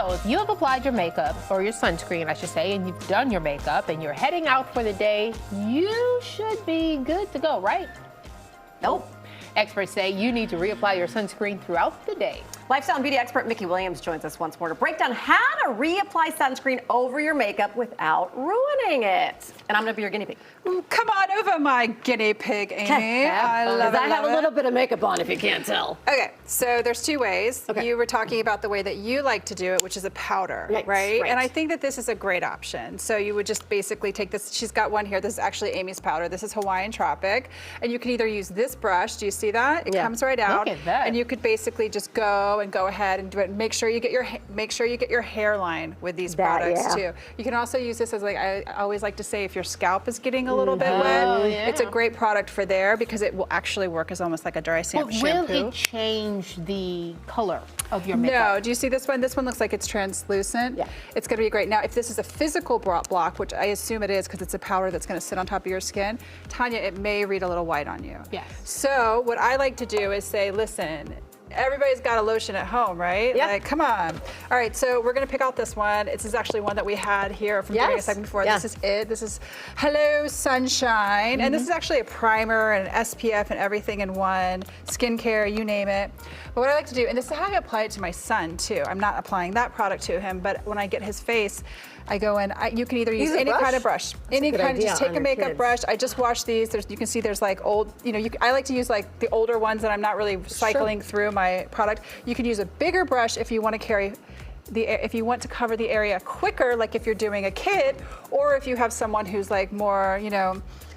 So if you have applied your makeup, or your sunscreen, I should say, and you've done your makeup and you're heading out for the day, you should be good to go, right? Nope. Experts say you need to reapply your sunscreen throughout the day. Lifestyle and beauty expert Mickey Williams joins us once more to break down how to reapply sunscreen over your makeup without ruining it. And I'm going to be your guinea pig. Come on over, my guinea pig, Amy. I love it. I have a little bit of makeup on, if you can't tell. Okay, so there's two ways. Okay. You were talking about the way that you like to do it, which is a powder, right? Right. And I think that this is a great option. So you would just basically take this. She's got one here. This is actually Amy's powder. This is Hawaiian Tropic. And you can either use this brush. Do you see that? It comes right out. Look at that. And you could basically just go ahead and do it. Make sure you get your hairline with these products too. You can also use this as, like, I always like to say, if your scalp is getting a little bit wet, it's a great product for there because it will actually work as almost like a dry shampoo. Will it change the color of your makeup? No. Do you see this one? This one looks like it's translucent. Yeah. It's going to be great. Now, if this is a physical block, which I assume it is because it's a powder that's going to sit on top of your skin, Tanya, it may read a little white on you. Yes. So what I like to do is say, listen, everybody's got a lotion at home, right? Yep. Like, come on. All right, so we're gonna pick out this one. This is actually one that we had here from doing a segment before. Yeah. This is it. This is Hello Sunshine. And this is actually a primer and an SPF and everything in one. Skincare, you name it. But what I like to do, and this is how I apply it to my son too. I'm not applying that product to him, but when I get his face, I go in, you can either use any kind of brush. Any kind, just take a makeup brush. I just wash these. You can see there's like old, I like to use like the older ones that I'm not really cycling through my product. You can use a bigger brush if you want to carry if you want to cover the area quicker, like if you're doing a kid, or if you have someone who's like more,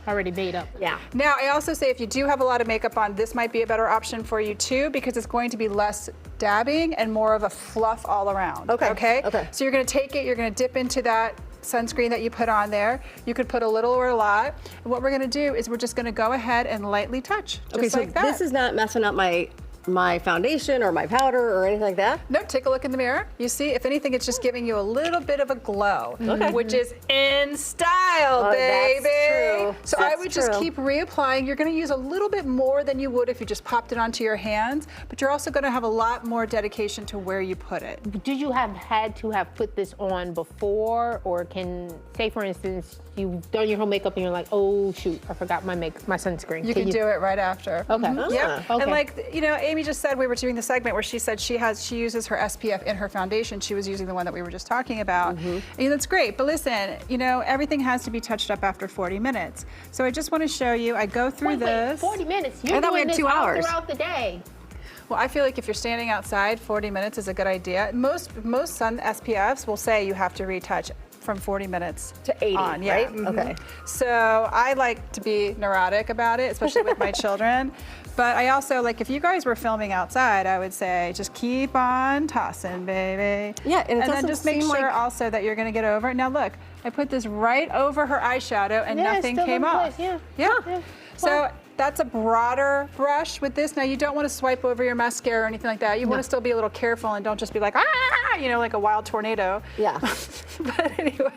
Already made up. Yeah. Now, I also say if you do have a lot of makeup on, this might be a better option for you too, because it's going to be less dabbing and more of a fluff all around. Okay. So you're going to take it, you're going to dip into that sunscreen that you put on there. You could put a little or a lot. And what we're going to do is we're just going to go ahead and lightly touch, just like that. This is not messing up my foundation or my powder or anything like that? No, take a look in the mirror. You see, if anything, it's just giving you a little bit of a glow, which is in style, baby. That's true. So I would just keep reapplying. You're going to use a little bit more than you would if you just popped it onto your hands, but you're also going to have a lot more dedication to where you put it. Did you have had to have put this on before, or say for instance, you've done your whole makeup and you're like, oh shoot, I forgot my sunscreen. You can do it right after. Okay. Yeah. Okay. And like, Amy just said, we were doing the segment where she said she uses her SPF in her foundation. She was using the one that we were just talking about. And that's great. But listen, everything has to be touched up after 40 minutes. So I just want to show you, I go through this. 40 minutes? You're I thought we doing had this 2 all hours. throughout the day. Well, I feel like if you're standing outside, 40 minutes is a good idea. Most sun SPFs will say you have to retouch from 40 minutes to 80, on, right? Okay. So I like to be neurotic about it, especially with my children. But I also, like, if you guys were filming outside, I would say just keep on tossing, baby. Yeah, and then just make sure also that you're gonna get over it. Now look, I put this right over her eyeshadow and nothing came off. Yeah. So that's a broader brush with this. Now you don't want to swipe over your mascara or anything like that. You want to still be a little careful and don't just be like, like a wild tornado. Yeah. But anyway,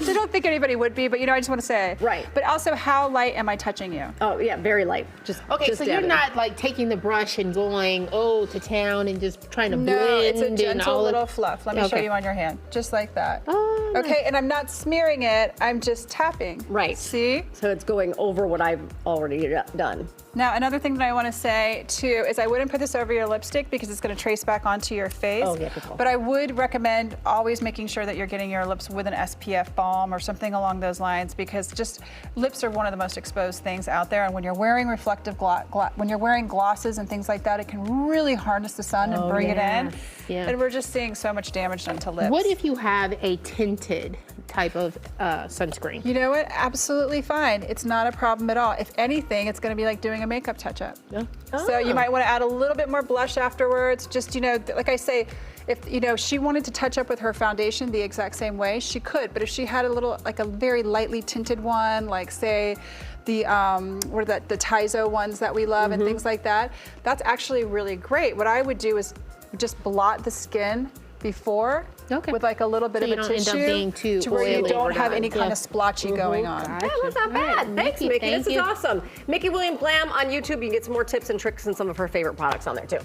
I don't think anybody would be, but I just want to say. Right. But also, how light am I touching you? Oh yeah, very light. Okay, so you're not like taking the brush and going to town and just trying to blend. No, it's a and gentle all little fluff. Let me show you on your hand, just like that. Oh, okay, and I'm not smearing it. I'm just tapping. Right. See? So it's going over what I've already done. Now, another thing that I want to say too is I wouldn't put this over your lipstick because it's going to trace back onto your face. Oh, yeah, good call. But I would recommend always making sure that you're getting your lips with an SPF balm or something along those lines, because just lips are one of the most exposed things out there. And when you're wearing reflective when you're wearing glosses and things like that, it can really harness the sun and bring it in. Yeah. And we're just seeing so much damage done to lips. What if you have a tinted type of sunscreen? You know what? Absolutely fine. It's not a problem at all. If anything, it's going to be like doing a makeup touch-up. Yeah. So you might want to add a little bit more blush afterwards. Just, like I say, if she wanted to touch up with her foundation the exact same way, she could. But if she had a very lightly tinted one, like say the Tizo ones that we love and things like that, that's actually really great. What I would do is just blot the skin before with like a little bit of a tissue to where you don't have any kind of splotchy going on. Yeah, that's not bad. Thanks, Mickey. This is awesome. Mickey Williams Glam on YouTube. You can get some more tips and tricks and some of her favorite products on there too.